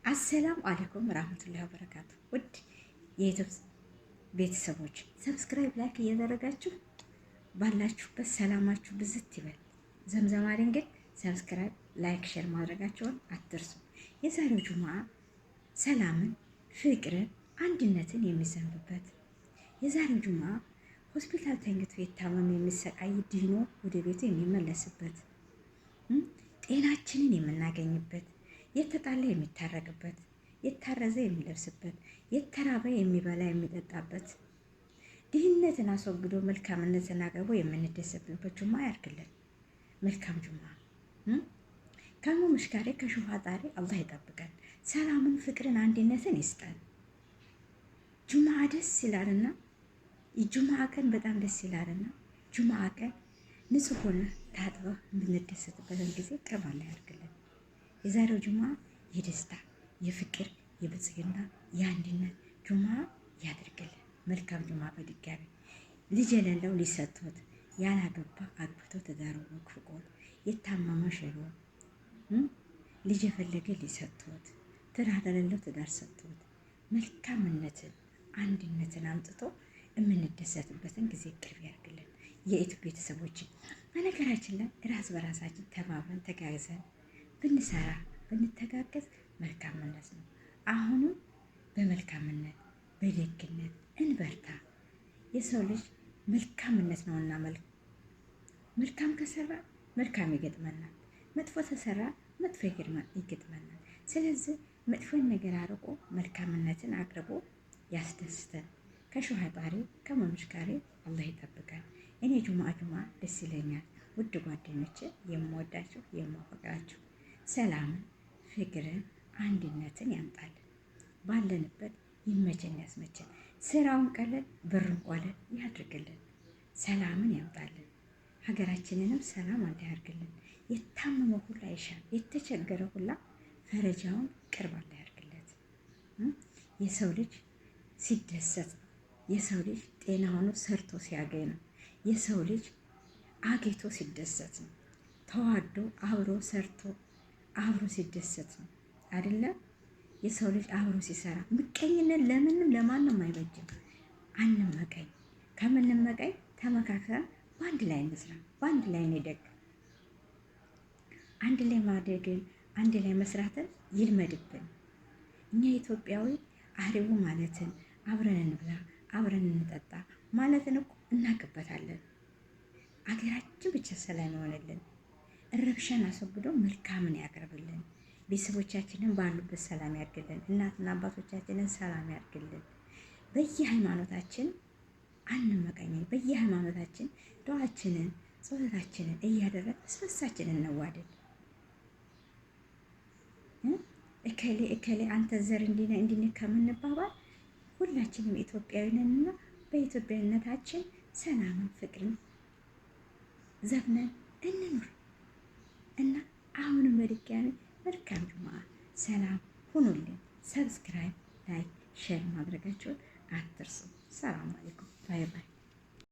አሰላሙ አለይኩም ረህመቱላሂ ወበረካቱ። ውድ የዩቱብ ቤተሰቦች ሰብስክራይብ፣ ላይክ እያደረጋችሁ ባላችሁበት ሰላማችሁ ብዝት ይበል። ዘምዘም አለኝ ግን ሰብስክራይብ፣ ላይክ፣ ሼር ማድረጋቸውን አትርሱ። የዛሬው ጁምዓ ሰላምን፣ ፍቅርን፣ አንድነትን የሚዘንብበት የዛሬው ጁምዓ ሆስፒታል ተኝቶ የታመመ የሚሰቃይ ድኖ ወደ ቤቱ የሚመለስበት ጤናችንን የምናገኝበት የተጣላ የሚታረቅበት የታረዘ የሚለብስበት የተራበ የሚበላ የሚጠጣበት ድህነትን አስወግዶ መልካምነትን አቅርቦ የምንደሰትበት ጁምዓ ያድርግልን። መልካም ጁምዓ። ከሙ ምሽካሬ ከሹሃ ጣሪ አላህ ይጠብቀን። ሰላምን፣ ፍቅርን፣ አንድነትን ይስጠን። ጁምዓ ደስ ይላልና የጁምዓ ቀን በጣም ደስ ይላልና ጁምዓ ቀን ንጹህ ሆነ ታጥበህ የምንደሰትበትን ጊዜ ቅርብ አላህ ያድርግልን። የዛሬው ጁምዓ የደስታ የፍቅር የብልጽግና የአንድነት ጁምዓ ያድርግልን። መልካም ጁምዓ። በድጋሚ ልጅ የሌለው ልጅ ሰጥቶት፣ ያላገባ አግብቶ ትዳሩ ወክፍቆት፣ የታመመ ሽሮ ልጅ የፈለገ ልጅ ሰጥቶት፣ ትዳር የሌለው ትዳር ሰጥቶት፣ መልካምነትን አንድነትን አምጥቶ የምንደሰትበትን ጊዜ ቅርብ ያድርግልን። የኢት ቤተሰቦችን በነገራችን ላይ ራስ በራሳችን ተባብረን ተጋግዘን ብንሰራ ብንተጋገዝ መልካምነት ነው። አሁንም በመልካምነት በደግነት እንበርታ። የሰው ልጅ መልካምነት ነውና መልካም ከሰራ መልካም ይገጥመናል፣ መጥፎ ተሰራ መጥፎ ይገጥመናል። ስለዚህ መጥፎን ነገር አርቆ መልካምነትን አቅርቦ ያስደስተን። ከሹሃ ጣሪ ከመምሽካሪ አላህ ይጠብቃል። እኔ ጁምዓ ደስ ይለኛል። ውድ ጓደኞቼ የምወዳችሁ የማፈቅራችሁ ሰላምን፣ ፍቅርን፣ አንድነትን ያምጣልን። ባለንበት ይመቸን ያስመቸን። ስራውን ቀለል ብርን ቆለል ያድርግልን። ሰላምን ያምጣልን። ሀገራችንንም ሰላም አላህ ያድርግልን። የታመመ ሁላ ይሻል፣ የተቸገረ ሁላ ፈረጃውን ቅርብ አላህ ያድርግለት። የሰው ልጅ ሲደሰት ነው። የሰው ልጅ ጤና ሆኖ ሰርቶ ሲያገኝ ነው። የሰው ልጅ አጌቶ ሲደሰት ነው። ተዋዶ አብሮ ሰርቶ አብሮ ሲደሰት ነው አይደለም? የሰው ልጅ አብሮ ሲሰራ ምቀኝነት ለምንም ለማንም አይበጅም። አንመቀኝ። ከምንመቀኝ ተመካክረን በአንድ ላይ እንስራ፣ በአንድ ላይ እንደግ። አንድ ላይ ማደግን አንድ ላይ መስራትን ይልመድብን። እኛ ኢትዮጵያዊ አህሪቡ ማለትን አብረን እንብላ አብረን እንጠጣ ማለትን እኮ እናቅበታለን። አገራችን ብቻ ሰላም ይሆንልን። ረብሻን አስወግዶ መልካምን ያቀርብልን። ቤተሰቦቻችንን ባሉበት ሰላም ያድርግልን። እናትና አባቶቻችንን ሰላም ያድርግልን። በየሃይማኖታችን አንመቀኝም። በየሃይማኖታችን ዱዓችንን ጸሎታችንን እያደረግን እስበሳችን እንዋደድ። እከሌ አንተ ዘር እንዲነ ከምንባባል ሁላችንም ኢትዮጵያዊ ነንና በኢትዮጵያዊነታችን ሰላምን ፍቅርን ዘብነን እንኑር እና አሁንም በድጋሚ መልካም ጁምዓ። ሰላም ሁኑልን። ሰብስክራይብ፣ ላይክ፣ ሼር ማድረጋችሁን አትርሱ። ሰላም አለይኩም። ባይ ባይ።